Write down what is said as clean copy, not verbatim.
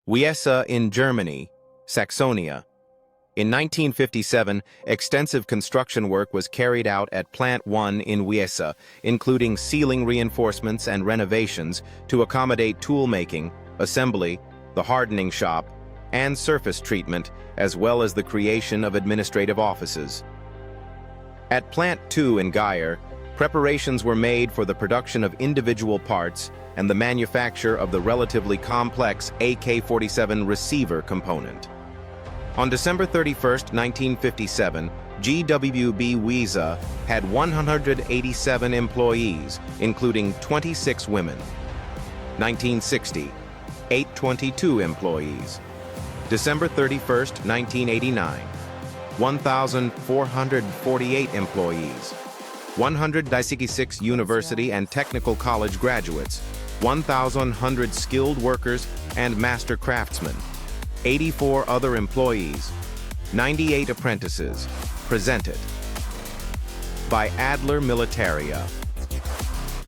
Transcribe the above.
Wiesa in Germany, Saxonia. In 1957, extensive construction work was carried out at Plant 1 in Wiesa, including ceiling reinforcements and renovations to accommodate tool-making, assembly, the hardening shop, and surface treatment, as well as the creation of administrative offices. At Plant 2 in Geier, preparations were made for the production of individual parts and the manufacture of the relatively complex AK-47 receiver component. On December 31, 1957, GWB Wiesa had 187 employees, including 26 women. 1960, 822 employees. December 31, 1989, 1,448 employees. 196 university and technical college graduates, 1,100 skilled workers and master craftsmen, 84 other employees, 98 apprentices, presented by Adler Militaria.